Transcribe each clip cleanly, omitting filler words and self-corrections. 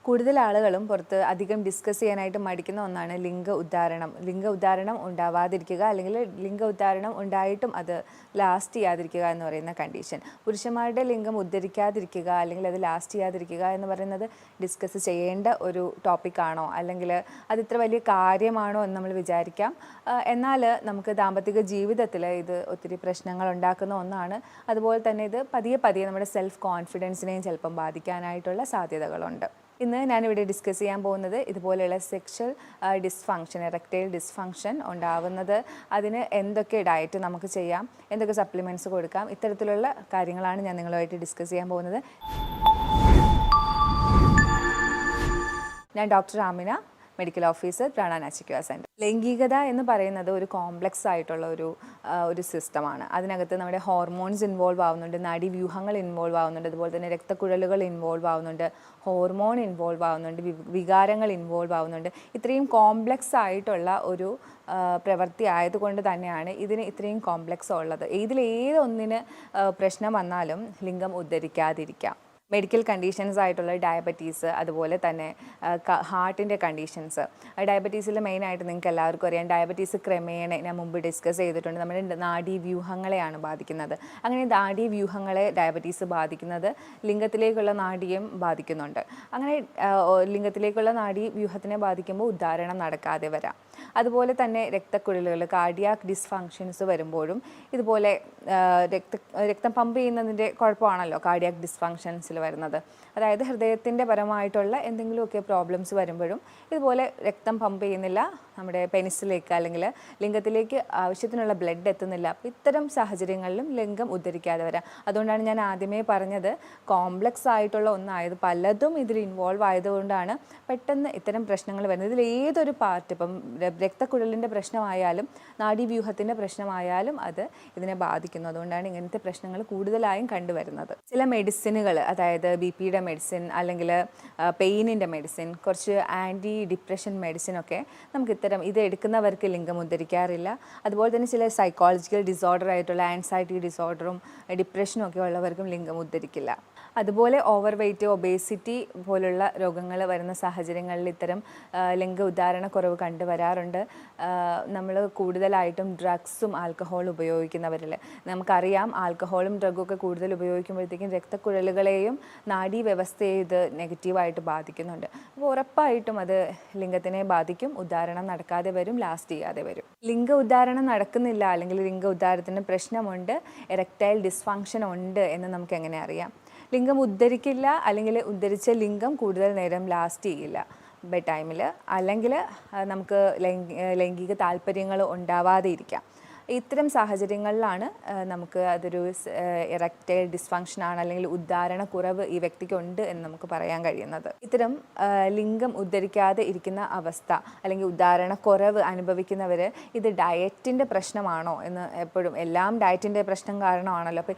കൂടുതൽ ആളുകളും പുറത്ത് അധികം ഡിസ്കസ് ചെയ്യാനായിട്ട് മടിക്കുന്ന ഒന്നാണ് ലിംഗ ഉദ്ധാരണം. ലിംഗ ഉദ്ധാരണം ഉണ്ടാവാതിരിക്കുക, അല്ലെങ്കിൽ ലിംഗ ഉദ്ധാരണം ഉണ്ടായിട്ടും അത് ലാസ്റ്റ് ചെയ്യാതിരിക്കുക എന്ന് പറയുന്ന കണ്ടീഷൻ. പുരുഷന്മാരുടെ ലിംഗം ഉദ്ധരിക്കാതിരിക്കുക അല്ലെങ്കിൽ അത് ലാസ്റ്റ് ചെയ്യാതിരിക്കുക എന്ന് പറയുന്നത് ഡിസ്കസ് ചെയ്യേണ്ട ഒരു ടോപ്പിക്കാണോ, അല്ലെങ്കിൽ അത് ഇത്ര വലിയ കാര്യമാണോ എന്ന് നമ്മൾ വിചാരിക്കാം. എന്നാൽ നമുക്ക് ദാമ്പത്തിക ജീവിതത്തിൽ ഇത് ഒത്തിരി പ്രശ്നങ്ങൾ ഉണ്ടാക്കുന്ന ഒന്നാണ്. അതുപോലെ തന്നെ ഇത് പതിയെ പതിയെ നമ്മുടെ സെൽഫ് കോൺഫിഡൻസിനെയും ചിലപ്പം ബാധിക്കാനായിട്ടുള്ള സാധ്യതകളുണ്ട്. ഇന്ന് ഞാനിവിടെ ഡിസ്കസ് ചെയ്യാൻ പോകുന്നത് ഇതുപോലെയുള്ള സെക്ഷൽ ഡിസ്ഫങ്ഷൻ, എറക്ടൈൽ ഡിസ്ഫങ്ഷൻ ഉണ്ടാകുന്നത് അതിന് എന്തൊക്കെ ഡയറ്റ് നമുക്ക് ചെയ്യാം, എന്തൊക്കെ സപ്ലിമെൻറ്റ്സ് കൊടുക്കാം, ഇത്തരത്തിലുള്ള കാര്യങ്ങളാണ് ഞാൻ നിങ്ങളുമായിട്ട് ഡിസ്കസ് ചെയ്യാൻ പോകുന്നത്. ഞാൻ ഡോക്ടർ ആമിന, മെഡിക്കൽ ഓഫീസർ, പ്രാണ നാച്ചുക്യൂർ സെൻറ്റർ. ലൈംഗികത എന്ന് പറയുന്നത് ഒരു കോംപ്ലക്സ് ആയിട്ടുള്ള ഒരു സിസ്റ്റമാണ്. അതിനകത്ത് നമ്മുടെ ഹോർമോൺസ് ഇൻവോൾവ് ആവുന്നുണ്ട്, നാഡീവ്യൂഹങ്ങൾ ഇൻവോൾവ് ആവുന്നുണ്ട്, അതുപോലെ തന്നെ രക്തക്കുഴലുകൾ ഇൻവോൾവ് ആവുന്നുണ്ട്, ഹോർമോൺ ഇൻവോൾവ് ആവുന്നുണ്ട്, വികാരങ്ങൾ ഇൻവോൾവ് ആവുന്നുണ്ട്. ഇത്രയും കോംപ്ലക്സ് ആയിട്ടുള്ള ഒരു പ്രവൃത്തി ആയതുകൊണ്ട് തന്നെയാണ് ഇതിന് ഇത്രയും കോംപ്ലക്സ് ഉള്ളത്. ഇതിലേതൊന്നിന് പ്രശ്നം വന്നാലും ലിംഗം ഉദ്ധരിക്കാതിരിക്കാം. മെഡിക്കൽ കണ്ടീഷൻസ് ആയിട്ടുള്ള ഡയബറ്റീസ്, അതുപോലെ തന്നെ ഹാർട്ടിൻ്റെ കണ്ടീഷൻസ്. ഡയബറ്റീസിൽ മെയിനായിട്ട് നിങ്ങൾക്ക് എല്ലാവർക്കും അറിയാം, ഡയബറ്റീസ് ക്രമേണ ഞാൻ മുമ്പ് ഡിസ്കസ് ചെയ്തിട്ടുണ്ട്, നമ്മുടെ നാഡീവ്യൂഹങ്ങളെയാണ് ബാധിക്കുന്നത്. അങ്ങനെ നാഡീവ്യൂഹങ്ങളെ ഡയബറ്റീസ് ബാധിക്കുന്നത് ലിംഗത്തിലേക്കുള്ള നാഡിയും ബാധിക്കുന്നുണ്ട്. അങ്ങനെ ലിംഗത്തിലേക്കുള്ള നാഡീവ്യൂഹത്തിനെ ബാധിക്കുമ്പോൾ ഉദ്ധാരണം നടക്കാതെ വരാം. അതുപോലെ തന്നെ രക്തക്കുഴലുകൾ, കാർഡിയാക് ഡിസ്ഫങ്ഷൻസ് വരുമ്പോഴും ഇതുപോലെ രക്തം പമ്പ് ചെയ്യുന്നതിൻ്റെ കുഴപ്പമാണല്ലോ കാർഡിയാക് ഡിസ്ഫങ്ഷൻസിൽ വരുന്നത്. അതായത് ഹൃദയത്തിൻ്റെ പരമായിട്ടുള്ള എന്തെങ്കിലുമൊക്കെ പ്രോബ്ലംസ് വരുമ്പോഴും ഇതുപോലെ രക്തം പമ്പ് ചെയ്യുന്നില്ല നമ്മുടെ പെനിസിലേക്ക്, അല്ലെങ്കിൽ ലിംഗത്തിലേക്ക് ആവശ്യത്തിനുള്ള ബ്ലഡ് എത്തുന്നില്ല. അപ്പോൾ ഇത്തരം സാഹചര്യങ്ങളിലും ലിംഗം ഉദ്ധരിക്കാതെ വരാം. അതുകൊണ്ടാണ് ഞാൻ ആദ്യമേ പറഞ്ഞത് കോംപ്ലക്സ് ആയിട്ടുള്ള ഒന്നായത്, പലതും ഇതിൽ ഇൻവോൾവ് ആയതുകൊണ്ടാണ് പെട്ടെന്ന് ഇത്തരം പ്രശ്നങ്ങൾ വരുന്നത്. ഇതിൽ ഏതൊരു പാർട്ട്, ഇപ്പം രക്തക്കുഴലിൻ്റെ പ്രശ്നമായാലും നാഡീവ്യൂഹത്തിൻ്റെ പ്രശ്നമായാലും അത് ഇതിനെ ബാധിക്കുന്നു. അതുകൊണ്ടാണ് ഇങ്ങനത്തെ പ്രശ്നങ്ങൾ കൂടുതലായും കണ്ടുവരുന്നത്. ചില മെഡിസിനുകൾ, അതായത് BP-യുടെ മെഡിസിൻ, അല്ലെങ്കിൽ പെയിനിൻ്റെ മെഡിസിൻ, കുറച്ച് ആൻറ്റി ഡിപ്രഷൻ മെഡിസിനൊക്കെ നമുക്ക് ഇത് എടുക്കുന്നവർക്ക് ലിംഗം ഉദ്ധരിക്കാറില്ല. അതുപോലെ തന്നെ ചില സൈക്കോളജിക്കൽ ഡിസോർഡർ ആയിട്ടുള്ള ആൻസൈറ്റി ഡിസോർഡറും ഡിപ്രഷനും ഒക്കെ ഉള്ളവർക്കും ലിംഗം ഉദ്ധരിക്കില്ല. അതുപോലെ ഓവർ വെയ്റ്റ്, ഒബേസിറ്റി പോലുള്ള രോഗങ്ങൾ വരുന്ന സാഹചര്യങ്ങളിൽ ഇത്തരം ലിംഗ ഉദ്ധാരണക്കുറവ് കണ്ടുവരാറുണ്ട്. നമ്മൾ കൂടുതലായിട്ടും ഡ്രഗ്സും ആൽക്കഹോളും ഉപയോഗിക്കുന്നവരിൽ നമുക്കറിയാം, ആൽക്കഹോളും ഡ്രഗും ഒക്കെ കൂടുതൽ ഉപയോഗിക്കുമ്പോഴത്തേക്കും രക്തക്കുഴലുകളെയും നാഡീവ്യവസ്ഥയെ ഇത് നെഗറ്റീവായിട്ട് ബാധിക്കുന്നുണ്ട്. അപ്പോൾ ഉറപ്പായിട്ടും അത് ലിംഗത്തിനെ ബാധിക്കും, ഉദ്ധാരണം നടക്കാതെ വരും, ലാസ്റ്റ് ചെയ്യാതെ വരും. ലിംഗ ഉദ്ധാരണം നടക്കുന്നില്ല, അല്ലെങ്കിൽ ലിംഗ ഉദ്ധാരത്തിന് പ്രശ്നമുണ്ട്, എറക്ടൈൽ ഡിസ്ഫങ്ഷൻ ഉണ്ട് എന്ന് നമുക്ക് എങ്ങനെ അറിയാം? ലിംഗം ഉദ്ധരിക്കില്ല, അല്ലെങ്കിൽ ഉദ്ധരിച്ച ലിംഗം കൂടുതൽ നേരം ലാസ്റ്റ് ചെയ്യില്ല ബെഡ് ടൈമിൽ, അല്ലെങ്കിൽ നമുക്ക് ലൈംഗിക താല്പര്യങ്ങൾ ഉണ്ടാവാതെ ഇരിക്കാം. ഇത്തരം സാഹചര്യങ്ങളിലാണ് നമുക്ക് അതൊരു എറക്ടൈൽ ഡിസ്ഫങ്ഷൻ ആണ്, അല്ലെങ്കിൽ ഉദ്ധാരണക്കുറവ് ഈ വ്യക്തിക്കുണ്ട് എന്ന് നമുക്ക് പറയാൻ കഴിയുന്നത്. ഇത്തരം ലിംഗം ഉദ്ധരിക്കാതെ ഇരിക്കുന്ന അവസ്ഥ, അല്ലെങ്കിൽ ഉദ്ധാരണക്കുറവ് അനുഭവിക്കുന്നവർ ഇത് ഡയറ്റിൻ്റെ പ്രശ്നമാണോ എന്ന് എപ്പോഴും, എല്ലാം ഡയറ്റിൻ്റെ പ്രശ്നം കാരണമാണല്ലോ, അപ്പോൾ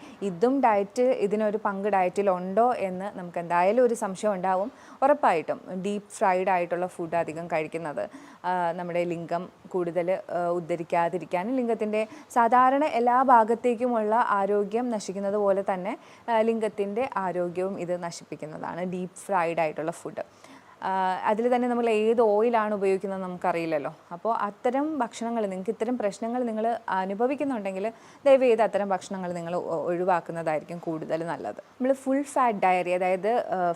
ഇതിനൊരു പങ്ക് ഡയറ്റിലുണ്ടോ എന്ന് നമുക്ക് എന്തായാലും ഒരു സംശയം ഉണ്ടാവും. ഉറപ്പായിട്ടും ഡീപ്പ് ഫ്രൈഡ് ആയിട്ടുള്ള ഫുഡ് അധികം കഴിക്കുന്നത് നമ്മുടെ ലിംഗം കൂടുതൽ ഉദ്ധരിക്കാതിരിക്കാനും, ലിംഗത്തിൻ്റെ സാധാരണ എല്ലാ ഭാഗത്തേക്കുമുള്ള ആരോഗ്യം നശിക്കുന്നത് പോലെ തന്നെ ലിംഗത്തിൻ്റെ ആരോഗ്യവും ഇത് നശിപ്പിക്കുന്നതാണ് ഡീപ്പ് ഫ്രൈഡ് ആയിട്ടുള്ള ഫുഡ്. അതിൽ തന്നെ നമ്മൾ ഏത് ഓയിലാണ് ഉപയോഗിക്കുന്നത് നമുക്കറിയില്ലല്ലോ. അപ്പോൾ അത്തരം ഭക്ഷണങ്ങൾ, നിങ്ങൾക്ക് ഇത്തരം പ്രശ്നങ്ങൾ നിങ്ങൾ അനുഭവിക്കുന്നുണ്ടെങ്കിൽ ദയവ് ചെയ്ത് അത്തരം ഭക്ഷണങ്ങൾ നിങ്ങൾ ഒഴിവാക്കുന്നതായിരിക്കും കൂടുതൽ നല്ലത്. നമ്മൾ ഫുൾ ഫാറ്റ് ഡയറി, അതായത്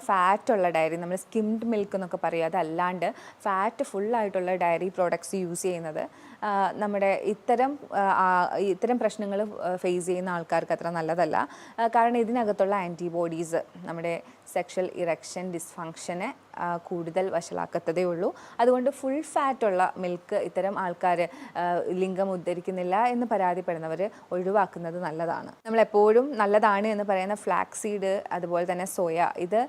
ഫാറ്റുള്ള ഡയറി, നമ്മൾ സ്കിംഡ് മിൽക്ക് എന്നൊക്കെ പറയും, അതല്ലാണ്ട് ഫാറ്റ് ഫുള്ളായിട്ടുള്ള ഡയറി പ്രോഡക്ട്സ് യൂസ് ചെയ്യുന്നത് നമ്മുടെ ഇത്തരം പ്രശ്നങ്ങൾ ഫേസ് ചെയ്യുന്ന ആൾക്കാർക്ക് അത്ര നല്ലതല്ല. കാരണം ഇതിനകത്തുള്ള ആൻറ്റിബോഡീസ് നമ്മുടെ സെക്ഷൽ ഇറക്ഷൻ ഡിസ്ഫങ്ഷനെ കൂടുതൽ വഷളാക്കത്തതേ ഉള്ളൂ. അതുകൊണ്ട് ഫുൾ ഫാറ്റുള്ള മിൽക്ക് ഇത്തരം ആൾക്കാർ ലിംഗം ഉദ്ധരിക്കുന്നില്ല എന്ന് പരാതിപ്പെടുന്നവർ ഒഴിവാക്കുന്നത് നല്ലതാണ്. നമ്മളെപ്പോഴും നല്ലതാണ് എന്ന് പറയുന്ന ഫ്ലാക്സ് സീഡ്, അതുപോലെ തന്നെ സോയ, ഇത്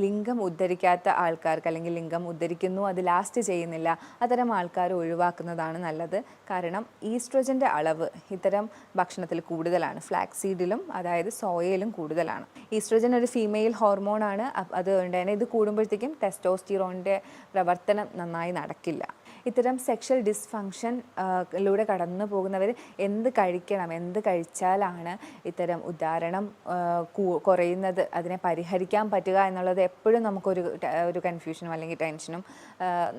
ലിംഗം ഉദ്ധരിക്കാത്ത ആൾക്കാർക്ക്, അല്ലെങ്കിൽ ലിംഗം ഉദ്ധരിക്കുന്നു അത് ലാസ്റ്റ് ചെയ്യുന്നില്ല, അത്തരം ആൾക്കാർ ഒഴിവാക്കുന്നതാണ് നല്ലത്. കാരണം ഈസ്ട്രോജൻ്റെ അളവ് ഇത്തരം ഭക്ഷണത്തിൽ കൂടുതലാണ്, ഫ്ലാക്സ് സീഡിലും അതായത് സോയയിലും കൂടുതലാണ്. ഈസ്ട്രോജൻ ഒരു ഫീമെയിൽ ഹോർമോണാണ്. അതുകൊണ്ട് തന്നെ ഇത് കൂടുമ്പോഴത്തേക്കും ടെസ്റ്റോസ്റ്റിറോണിൻ്റെ പ്രവർത്തനം നന്നായി നടക്കില്ല. ഇത്തരം സെക്ഷൽ ഡിസ്ഫങ്ഷൻ ലൂടെ കടന്നു പോകുന്നവർ എന്ത് കഴിക്കണം, എന്ത് കഴിച്ചാലാണ് ഇത്തരം ഉദാഹരണം കുറയുന്നത്, അതിനെ പരിഹരിക്കാൻ പറ്റുക എന്നുള്ളത് എപ്പോഴും ഒരു കൺഫ്യൂഷനും അല്ലെങ്കിൽ ടെൻഷനും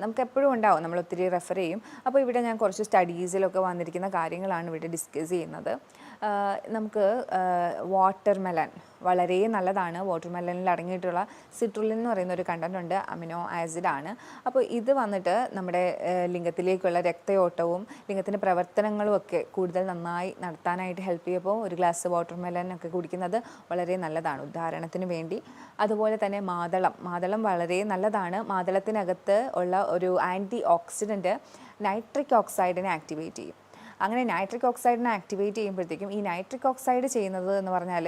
നമുക്ക് എപ്പോഴും ഉണ്ടാവും. നമ്മൾ ഒത്തിരി റെഫർ ചെയ്യും. അപ്പോൾ ഇവിടെ ഞാൻ കുറച്ച് സ്റ്റഡീസിലൊക്കെ വന്നിരിക്കുന്ന കാര്യങ്ങളാണ് ഇവിടെ ഡിസ്കസ് ചെയ്യുന്നത്. നമുക്ക് വാട്ടർമെലൺ വളരെ നല്ലതാണ്. വാട്ടർമെലണിൽ അടങ്ങിയിട്ടുള്ള സിട്രുലിൻ എന്ന് പറയുന്ന ഒരു കണ്ടന്റ് ഉണ്ട്, അമിനോ ആസിഡാണ്. അപ്പോൾ ഇത് വന്നിട്ട് നമ്മുടെ ലിംഗത്തിലേക്കുള്ള രക്തയോട്ടവും ലിംഗത്തിൻ്റെ പ്രവർത്തനങ്ങളും ഒക്കെ കൂടുതൽ നന്നായി നടത്താനായിട്ട് ഹെൽപ്പ് ചെയ്യുമ്പോൾ ഒരു ഗ്ലാസ് വാട്ടർമെലൺ ഒക്കെ കുടിക്കുന്നത് വളരെ നല്ലതാണ് ഉദാഹരണത്തിന് വേണ്ടി. അതുപോലെ തന്നെ മാതളം വളരെ നല്ലതാണ്. മാതളത്തിനകത്ത് ഉള്ള ഒരു ആൻറ്റി ഓക്സിഡൻറ്റ് നൈട്രിക് ഓക്സൈഡിനെ ആക്ടിവേറ്റ് ചെയ്യും. അങ്ങനെ നൈട്രിക് ഓക്സൈഡിനെ ആക്ടിവേറ്റ് ചെയ്യുമ്പോഴത്തേക്കും ഈ നൈട്രിക് ഓക്സൈഡ് ചെയ്യുന്നത് എന്ന് പറഞ്ഞാൽ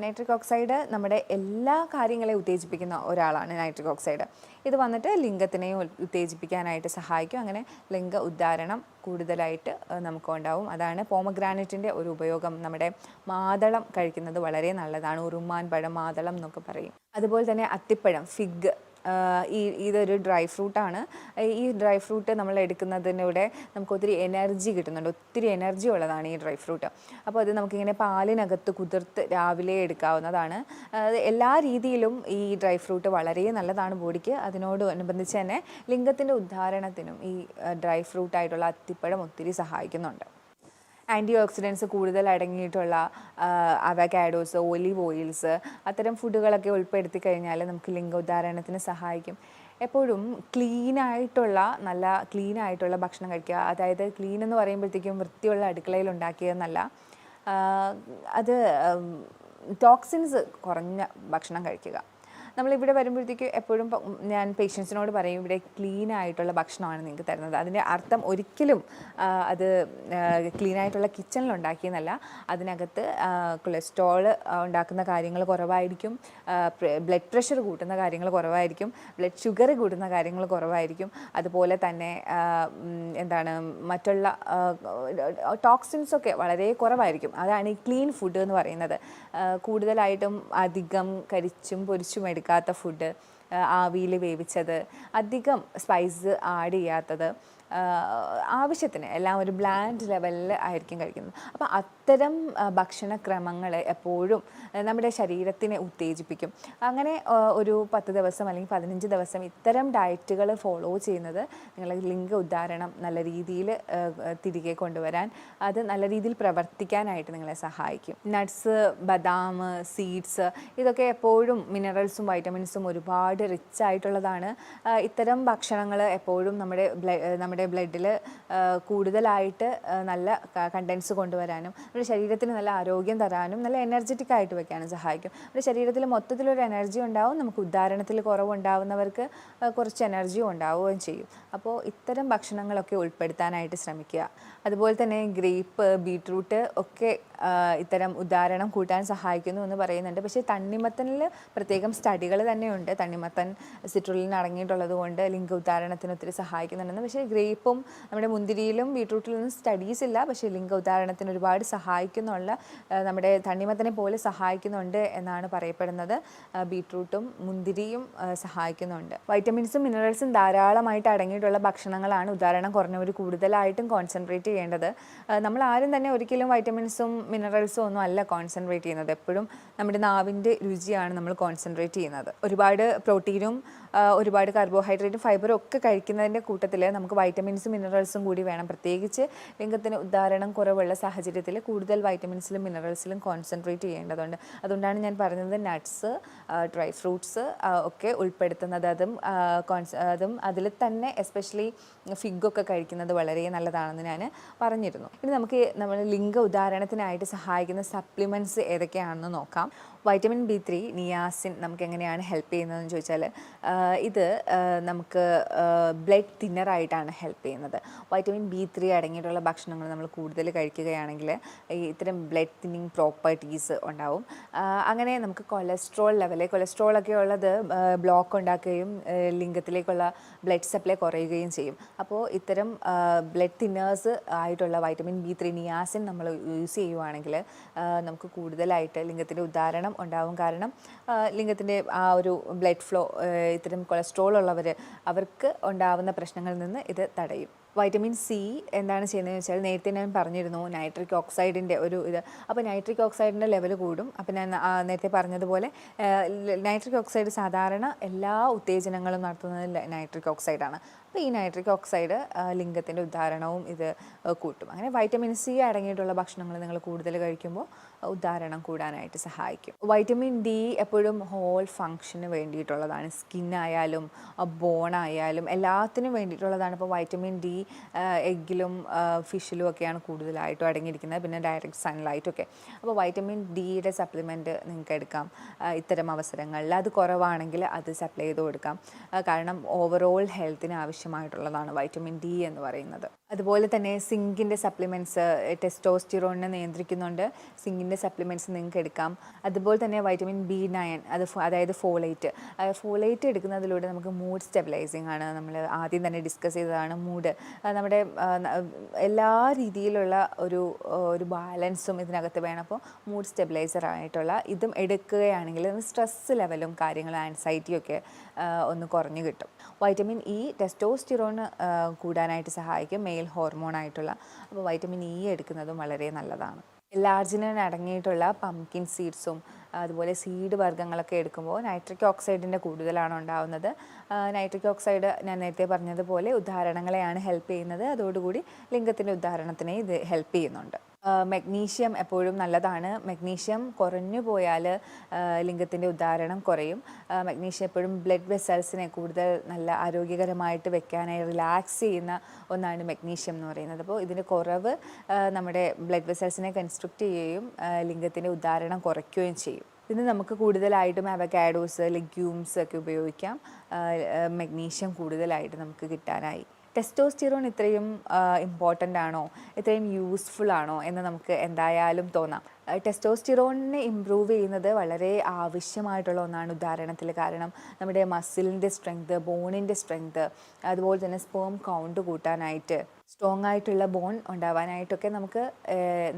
നൈട്രിക് ഓക്സൈഡ് നമ്മുടെ എല്ലാ കാര്യങ്ങളെയും ഉത്തേജിപ്പിക്കുന്ന ഒരാളാണ് നൈട്രിക് ഓക്സൈഡ്. ഇത് വന്നിട്ട് ലിംഗത്തിനെയും ഉത്തേജിപ്പിക്കാനായിട്ട് സഹായിക്കും. അങ്ങനെ ലിംഗ ഉദ്ധാരണം കൂടുതലായിട്ട് നമുക്ക് ഉണ്ടാവും. അതാണ് പോമഗ്രാനൈറ്റിൻ്റെ ഒരു ഉപയോഗം. നമ്മുടെ മാതളം കഴിക്കുന്നത് വളരെ നല്ലതാണ്. ഉറുമാൻ പഴം, മാതളം എന്നൊക്കെ പറയും. അതുപോലെ തന്നെ അത്തിപ്പഴം, ഫിഗ്, ഇതൊരു ഡ്രൈ ഫ്രൂട്ടാണ്. ഈ ഡ്രൈ ഫ്രൂട്ട് നമ്മൾ എടുക്കുന്നതിലൂടെ നമുക്ക് ഒത്തിരി എനർജി കിട്ടുന്നുണ്ട്. ഒത്തിരി എനർജി ഉള്ളതാണ് ഈ ഡ്രൈ ഫ്രൂട്ട്. അപ്പോൾ അത് നമുക്കിങ്ങനെ പാലിനകത്ത് കുതിർത്ത് രാവിലെ എടുക്കാവുന്നതാണ്. എല്ലാ രീതിയിലും ഈ ഡ്രൈ ഫ്രൂട്ട് വളരെ നല്ലതാണ് ബോഡിക്ക്. അതിനോടനുബന്ധിച്ച് തന്നെ ലിംഗത്തിൻ്റെ ഉദ്ധാരണത്തിനും ഈ ഡ്രൈ ഫ്രൂട്ടായിട്ടുള്ള അത്തിപ്പഴം ഒത്തിരി സഹായിക്കുന്നുണ്ട്. ആൻറ്റി ഓക്സിഡൻസ് കൂടുതൽ അടങ്ങിയിട്ടുള്ള അവക്കാഡോസ്, ഒലിവ് ഓയിൽസ്, അത്തരം ഫുഡുകളൊക്കെ ഉൾപ്പെടുത്തി കഴിഞ്ഞാൽ നമുക്ക് ലിംഗോദ്ധാരണത്തിന് സഹായിക്കും. എപ്പോഴും നല്ല ക്ലീനായിട്ടുള്ള ഭക്ഷണം കഴിക്കുക. അതായത് ക്ലീൻ എന്ന് പറയുമ്പോഴത്തേക്കും വൃത്തിയുള്ള അടുക്കളയിൽ ഉണ്ടാക്കിയതെന്നല്ല, അത് ടോക്സിൻസ് കുറഞ്ഞ ഭക്ഷണം കഴിക്കുക. നമ്മളിവിടെ വരുമ്പോഴത്തേക്ക് എപ്പോഴും ഞാൻ പേഷ്യൻസിനോട് പറയും, ഇവിടെ ക്ലീനായിട്ടുള്ള ഭക്ഷണമാണ് നിങ്ങൾക്ക് തരുന്നത്. അതിൻ്റെ അർത്ഥം ഒരിക്കലും അത് ക്ലീനായിട്ടുള്ള കിച്ചണിൽ ഉണ്ടാക്കിയെന്നല്ല. അതിനകത്ത് കൊളസ്ട്രോൾ ഉണ്ടാക്കുന്ന കാര്യങ്ങൾ കുറവായിരിക്കും, ബ്ലഡ് പ്രഷർ കൂട്ടുന്ന കാര്യങ്ങൾ കുറവായിരിക്കും, ബ്ലഡ് ഷുഗർ കൂട്ടുന്ന കാര്യങ്ങൾ കുറവായിരിക്കും. അതുപോലെ തന്നെ മറ്റുള്ള ടോക്സിൻസൊക്കെ വളരെ കുറവായിരിക്കും. അതാണ് ഈ ക്ലീൻ ഫുഡ് എന്ന് പറയുന്നത്. കൂടുതലായിട്ടും അധികം കരിച്ചും പൊരിച്ചും എടുക്കാത്ത ഫുഡ്, ആവിയിൽ വേവിച്ചത്, അധികം സ്പൈസ് ആഡ് ചെയ്യാത്തത്, ആവശ്യത്തിന് എല്ലാം ഒരു ബ്ലാൻഡ് ലെവലിൽ ആയിരിക്കും കഴിക്കുന്നത്. അപ്പോൾ അത്തരം ഭക്ഷണക്രമങ്ങൾ എപ്പോഴും നമ്മുടെ ശരീരത്തിനെ ഉത്തേജിപ്പിക്കും. അങ്ങനെ ഒരു 10 ദിവസം അല്ലെങ്കിൽ 15 ദിവസം ഇത്തരം ഡയറ്റുകൾ ഫോളോ ചെയ്യുന്നത് നിങ്ങളുടെ ലിംഗ ഉദ്ധാരണം നല്ല രീതിയിൽ തിരികെ കൊണ്ടുവരാൻ, അത് നല്ല രീതിയിൽ പ്രവർത്തിക്കാനായിട്ട് നിങ്ങളെ സഹായിക്കും. നട്ട്സ്, ബദാം, സീഡ്സ്, ഇതൊക്കെ എപ്പോഴും മിനറൽസും വൈറ്റമിൻസും ഒരുപാട് റിച്ച് ആയിട്ടുള്ളതാണ്. ഇത്തരം ഭക്ഷണങ്ങൾ എപ്പോഴും നമ്മുടെ ബ്ലഡിൽ കൂടുതലായിട്ട് നല്ല കണ്ടൻസ് കൊണ്ടുവരാനും നമ്മുടെ ശരീരത്തിന് നല്ല ആരോഗ്യം തരാനും നല്ല എനർജറ്റിക് ആയിട്ട് വെക്കാനും സഹായിക്കും. നമ്മുടെ ശരീരത്തിൽ മൊത്തത്തിലൊരു എനർജി ഉണ്ടാവും. നമുക്ക് ഉദ്ധാരണത്തിൽ കുറവുണ്ടാവുന്നവർക്ക് കുറച്ച് എനർജിയും ഉണ്ടാവുകയും ചെയ്യും. അപ്പോൾ ഇത്തരം ഭക്ഷണങ്ങളൊക്കെ ഉൾപ്പെടുത്താനായിട്ട് ശ്രമിക്കുക. അതുപോലെ തന്നെ ഗ്രേപ്പ്, ബീട്രൂട്ട് ഒക്കെ ഇത്തരം ഉദ്ധാരണം കൂട്ടാൻ സഹായിക്കുന്നു എന്ന് പറയുന്നുണ്ട്. പക്ഷേ തണ്ണിമത്തനിൽ പ്രത്യേകം സ്റ്റഡികൾ തന്നെയുണ്ട്. തണ്ണിമത്തൻ സിട്രുലിൻ അടങ്ങിയിട്ടുള്ളത് കൊണ്ട് ലിംഗ ഉദ്ധാരണത്തിന് ഒത്തിരി സഹായിക്കുന്നുണ്ടെന്ന്. പക്ഷേ ഗ്രേപ്പും നമ്മുടെ മുന്തിരിയിലും ബീട്രൂട്ടിലൊന്നും സ്റ്റഡീസ് ഇല്ല. പക്ഷേ ലിംഗ ഉദ്ധാരണത്തിന് ഒരുപാട് സഹായിക്കുന്നുള്ള, നമ്മുടെ തണ്ണിമത്തനെ പോലെ സഹായിക്കുന്നുണ്ട് എന്നാണ് പറയപ്പെടുന്നത്. ബീട്രൂട്ടും മുന്തിരിയും സഹായിക്കുന്നുണ്ട്. വൈറ്റമിൻസും മിനറൽസും ധാരാളമായിട്ട് അടങ്ങിയിട്ടുള്ള ഭക്ഷണങ്ങളാണ് ഉദാഹരണം കുറഞ്ഞവർ കൂടുതലായിട്ടും കോൺസെൻട്രേറ്റ് ചെയ്യേണ്ടത്. നമ്മൾ ആരും തന്നെ ഒരിക്കലും വൈറ്റമിൻസും മിനറൽസും ഒന്നും അല്ല കോൺസെൻട്രേറ്റ് ചെയ്യുന്നത്. എപ്പോഴും നമ്മുടെ നാവിൻ്റെ രുചിയാണ് നമ്മൾ കോൺസെൻട്രേറ്റ് ചെയ്യുന്നത്. ഒരുപാട് പ്രോട്ടീനും ഒരുപാട് കാർബോഹൈഡ്രേറ്റും ഫൈബറും ഒക്കെ കഴിക്കുന്നതിൻ്റെ കൂട്ടത്തിൽ നമുക്ക് വൈറ്റമിൻസും മിനറൽസും കൂടി വേണം. പ്രത്യേകിച്ച് ലിംഗത്തിന് ഉദ്ധാരണം കുറവുള്ള സാഹചര്യത്തിൽ കൂടുതൽ വൈറ്റമിൻസിലും മിനറൽസിലും കോൺസെൻട്രേറ്റ് ചെയ്യേണ്ടതുണ്ട്. അതുകൊണ്ടാണ് ഞാൻ പറഞ്ഞത് നട്ട്സ്, ഡ്രൈ ഫ്രൂട്ട്സ് ഒക്കെ ഉൾപ്പെടുത്തുന്നത്. അതും അതിൽ തന്നെ എസ്പെഷ്യലി ഫിഗൊക്കെ കഴിക്കുന്നത് വളരെ നല്ലതാണെന്ന് ഞാൻ പറഞ്ഞിരുന്നു. ഇനി നമുക്ക് നമ്മൾ ലിംഗ ഉദ്ധാരണത്തിനായിട്ട് സഹായിക്കുന്ന സപ്ലിമെൻറ്റ്സ് ഏതൊക്കെയാണെന്ന് നോക്കാം. വൈറ്റമിൻ B3, നിയാസിൻ നമുക്ക് എങ്ങനെയാണ് ഹെൽപ്പ് ചെയ്യുന്നതെന്ന് ചോദിച്ചാൽ, ഇത് നമുക്ക് ബ്ലഡ് തിന്നറായിട്ടാണ് ഹെൽപ്പ് ചെയ്യുന്നത്. വൈറ്റമിൻ B3 അടങ്ങിയിട്ടുള്ള ഭക്ഷണങ്ങൾ നമ്മൾ കൂടുതൽ കഴിക്കുകയാണെങ്കിൽ ഇത്തരം ബ്ലഡ് തിന്നിങ് പ്രോപ്പർട്ടീസ് ഉണ്ടാവും. അങ്ങനെ നമുക്ക് കൊളസ്ട്രോളൊക്കെ ഉള്ളത് ബ്ലോക്ക് ഉണ്ടാക്കുകയും ലിംഗത്തിലേക്കുള്ള ബ്ലഡ് സപ്ലൈ കുറയുകയും ചെയ്യും. അപ്പോൾ ഇത്തരം ബ്ലഡ് തിന്നേഴ്സ് ആയിട്ടുള്ള വൈറ്റമിൻ B3, നിയാസിൻ നമ്മൾ യൂസ് ചെയ്യുവാണെങ്കിൽ നമുക്ക് കൂടുതലായിട്ട് ലിംഗത്തിൻ്റെ ഉദ്ധാരണം പ്രശ്നം ഉണ്ടാവും. കാരണം ലിംഗത്തിൻ്റെ ആ ഒരു ബ്ലഡ് ഫ്ലോ, ഇത്തരം കൊളസ്ട്രോൾ ഉള്ളവർ അവർക്ക് ഉണ്ടാവുന്ന പ്രശ്നങ്ങളിൽ നിന്ന് ഇത് തടയും. വൈറ്റമിൻ സി എന്താണ് ചെയ്യുന്നതെന്ന് വെച്ചാൽ, നേരത്തെ ഞാൻ പറഞ്ഞിരുന്നു നൈട്രിക് ഓക്സൈഡിൻ്റെ ഒരു ഇത്. അപ്പോൾ നൈട്രിക് ഓക്സൈഡിൻ്റെ ലെവൽ കൂടും. അപ്പോൾ ഞാൻ നേരത്തെ പറഞ്ഞതുപോലെ നൈട്രിക് ഓക്സൈഡ് സാധാരണ എല്ലാ ഉത്തേജനങ്ങളും നടത്തുന്നത് നൈട്രിക് ഓക്സൈഡാണ്. അപ്പോൾ ഈ നൈട്രിക് ഓക്സൈഡ് ലിംഗത്തിൻ്റെ ഉദ്ധാരണവും ഇത് കൂട്ടും. അങ്ങനെ വൈറ്റമിൻ സി അടങ്ങിയിട്ടുള്ള ഭക്ഷണങ്ങൾ നിങ്ങൾ കൂടുതൽ കഴിക്കുമ്പോൾ ഉദ്ധാരണം കൂടാനായിട്ട് സഹായിക്കും. വൈറ്റമിൻ ഡി എപ്പോഴും ഹോൾ ഫങ്ഷന് വേണ്ടിയിട്ടുള്ളതാണ്. സ്കിന്നായാലും ബോണായാലും എല്ലാത്തിനും വേണ്ടിയിട്ടുള്ളതാണ്. ഇപ്പോൾ വൈറ്റമിൻ ഡി എഗ്ഗിലും ഫിഷിലും ഒക്കെയാണ് കൂടുതലായിട്ടും അടങ്ങിയിരിക്കുന്നത്, പിന്നെ ഡയറക്റ്റ് സൺലൈറ്റൊക്കെ. അപ്പോൾ വൈറ്റമിൻ ഡിയുടെ സപ്ലിമെൻറ്റ് നിങ്ങൾക്ക് എടുക്കാം ഇത്തരം അവസരങ്ങളിൽ. അത് കുറവാണെങ്കിൽ അത് സപ്ലൈ ചെയ്ത് കൊടുക്കാം. കാരണം ഓവറോൾ ഹെൽത്തിന് ആവശ്യമായിട്ടുള്ളതാണ് വൈറ്റമിൻ ഡി എന്ന് പറയുന്നത്. അതുപോലെ തന്നെ സിങ്കിൻ്റെ സപ്ലിമെൻറ്റ്സ് ടെസ്റ്റോസ്റ്റിറോണിനെ നിയന്ത്രിക്കുന്നുണ്ട്. സിങ്കിൻ്റെ സപ്ലിമെൻറ്റ്സ് നിങ്ങൾക്ക് എടുക്കാം. അതുപോലെ തന്നെ വൈറ്റമിൻ B9 അതായത് ഫോളേറ്റ് എടുക്കുന്നതിലൂടെ നമുക്ക് മൂഡ് സ്റ്റെബിലൈസിങ് ആണ്. നമ്മൾ ആദ്യം തന്നെ ഡിസ്കസ് ചെയ്തതാണ് മൂഡ്. നമ്മുടെ എല്ലാ രീതിയിലുള്ള ഒരു ബാലൻസും ഇതിനകത്ത് വേണം. അപ്പോൾ മൂഡ് സ്റ്റെബിലൈസർ ആയിട്ടുള്ള ഇതും എടുക്കുകയാണെങ്കിൽ സ്ട്രെസ് ലെവലും കാര്യങ്ങളും ആൻസൈറ്റിയൊക്കെ ഒന്ന് കുറഞ്ഞു കിട്ടും. വൈറ്റമിൻ ഇ ടെസ്റ്റോസ്റ്റിറോൺ കൂടാനായിട്ട് സഹായിക്കും, മെയിൽ ഹോർമോൺ ആയിട്ടുള്ള. അപ്പോൾ വൈറ്റമിൻ ഇ എടുക്കുന്നതും വളരെ നല്ലതാണ്. ലാർജിനിൻ അടങ്ങിയിട്ടുള്ള പംകിൻ സീഡ്സും അതുപോലെ സീഡ് വർഗ്ഗങ്ങളൊക്കെ എടുക്കുമ്പോൾ നൈട്രിക് ഓക്സൈഡിൻ്റെ കൂടുതലാണ് ഉണ്ടാകുന്നത്. നൈട്രിക് ഓക്സൈഡ് ഞാൻ നേരത്തെ പറഞ്ഞതുപോലെ ഉദ്ധാരണങ്ങളെയാണ് ഹെൽപ്പ് ചെയ്യുന്നത്. അതോടുകൂടി ലിംഗത്തിൻ്റെ ഉദ്ധാരണത്തിനെ ഇത് ഹെൽപ്പ് ചെയ്യുന്നുണ്ട്. മഗ്നീഷ്യം എപ്പോഴും നല്ലതാണ്. മഗ്നീഷ്യം കുറഞ്ഞു പോയാൽ ലിംഗത്തിൻ്റെ ഉദ്ധാരണം കുറയും. മഗ്നീഷ്യം എപ്പോഴും ബ്ലഡ് വെസൽസിനെ കൂടുതൽ നല്ല ആരോഗ്യകരമായിട്ട് വെക്കാനായി റിലാക്സ് ചെയ്യുന്ന ഒന്നാണ് മഗ്നീഷ്യം എന്ന് പറയുന്നത്. അപ്പോൾ ഇതിൻ്റെ കുറവ് നമ്മുടെ ബ്ലഡ് വെസൽസിനെ കൺസ്ട്രക്റ്റ് ചെയ്യുകയും ലിംഗത്തിൻ്റെ ഉദ്ധാരണം കുറയ്ക്കുകയും ചെയ്യും. ഇന്ന് നമുക്ക് കൂടുതലായിട്ടും അവക്കാഡോസ്, ലെഗ്യൂംസ് ഒക്കെ ഉപയോഗിക്കാം മഗ്നീഷ്യം കൂടുതലായിട്ട് നമുക്ക് കിട്ടാനായി. ടെസ്റ്റോസ്റ്റിറോൺ ഇത്രയും ഇമ്പോർട്ടൻ്റ് ആണോ, ഇത്രയും യൂസ്ഫുൾ ആണോ എന്ന് നമുക്ക് എന്തായാലും തോന്നാം. ടെസ്റ്റോസ്റ്റിറോണിനെ ഇമ്പ്രൂവ് ചെയ്യുന്നത് വളരെ ആവശ്യമായിട്ടുള്ള ഒന്നാണ് ഉദാഹരണത്തിൽ. കാരണം നമ്മുടെ മസിലിൻ്റെ സ്ട്രെങ്ത്, ബോണിൻ്റെ സ്ട്രെങ്ത്, അതുപോലെ തന്നെ സ്പേം കൗണ്ട് കൂട്ടാനായിട്ട്, സ്ട്രോങ് ആയിട്ടുള്ള ബോൺ ഉണ്ടാവാനായിട്ടൊക്കെ നമുക്ക്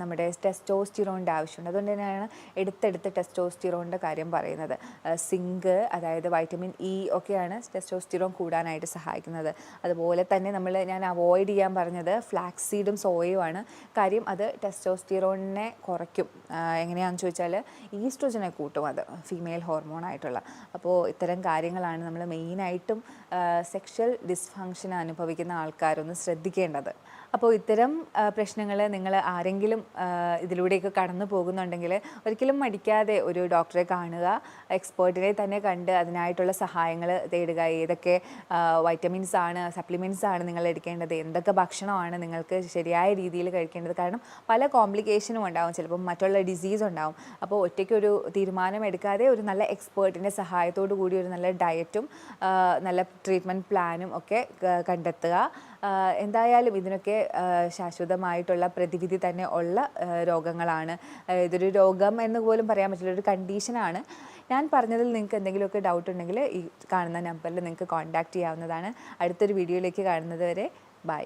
നമ്മുടെ ടെസ്റ്റോസ്റ്റിറോണിൻ്റെ ആവശ്യമുണ്ട്. അതുകൊണ്ട് തന്നെയാണ് എടുത്തെടുത്ത് ടെസ്റ്റോസ്റ്റിറോണിൻ്റെ കാര്യം പറയുന്നത്. സിങ്ക്, അതായത് വൈറ്റമിൻ ഇ ഒക്കെയാണ് ടെസ്റ്റോസ്റ്റിറോൺ കൂടാനായിട്ട് സഹായിക്കുന്നത്. അതുപോലെ തന്നെ ഞാൻ അവോയ്ഡ് ചെയ്യാൻ പറഞ്ഞത് ഫ്ലാക്സ് സീഡും സോയയുമാണ്. കാര്യം അത് ടെസ്റ്റോസ്റ്റിറോണിനെ കുറയ്ക്കും. എങ്ങനെയാണെന്ന് ചോദിച്ചാൽ ഈസ്ട്രോജനെ കൂട്ടും, അത് ഫീമെയിൽ ഹോർമോൺ ആയിട്ടുള്ള. അപ്പോൾ ഇത്തരം കാര്യങ്ങളാണ് നമ്മൾ മെയിനായിട്ടും സെക്ഷൽ ഡിസ്ഫങ്ഷൻ അനുഭവിക്കുന്ന ആൾക്കാരൊന്ന് ശ്രദ്ധിക്കേണ്ടത്. അപ്പോൾ ഇത്തരം പ്രശ്നങ്ങൾ നിങ്ങൾ ആരെങ്കിലും ഇതിലൂടെയൊക്കെ കടന്നു പോകുന്നുണ്ടെങ്കിൽ ഒരിക്കലും മടിക്കാതെ ഒരു ഡോക്ടറെ കാണുക. എക്സ്പേർട്ടിനെ തന്നെ കണ്ട് അതിനായിട്ടുള്ള സഹായങ്ങൾ തേടുക. ഏതൊക്കെ വൈറ്റമിൻസ് ആണ്, സപ്ലിമെൻറ്റ്സ് ആണ് നിങ്ങൾ എടുക്കേണ്ടത്, എന്തൊക്കെ ഭക്ഷണമാണ് നിങ്ങൾക്ക് ശരിയായ രീതിയിൽ കഴിക്കേണ്ടത്. കാരണം പല കോംപ്ലിക്കേഷനും ഉണ്ടാകും, ചിലപ്പം മറ്റുള്ള ഡിസീസ് ഉണ്ടാകും. അപ്പോൾ ഒറ്റയ്ക്കൊരു തീരുമാനം എടുക്കാതെ ഒരു നല്ല എക്സ്പേർട്ടിൻ്റെ സഹായത്തോടു കൂടി ഒരു നല്ല ഡയറ്റും നല്ല ട്രീറ്റ്മെൻറ്റ് പ്ലാനും ഒക്കെ കണ്ടെത്തുക. എന്തായാലും ഇതിനൊക്കെ ശാശ്വതമായിട്ടുള്ള പ്രതിവിധി തന്നെ ഉള്ള രോഗങ്ങളാണ്. ഇതൊരു രോഗം എന്ന് പോലും പറയാൻ പറ്റില്ല, ഒരു കണ്ടീഷനാണ്. ഞാൻ പറഞ്ഞതിൽ നിങ്ങൾക്ക് എന്തെങ്കിലുമൊക്കെ ഡൗട്ട് ഉണ്ടെങ്കിൽ ഈ കാണുന്ന നമ്പറിൽ നിങ്ങൾക്ക് കോൺടാക്റ്റ് ചെയ്യാവുന്നതാണ്. അടുത്തൊരു വീഡിയോയിലേക്ക് കാണുന്നത് വരെ ബൈ.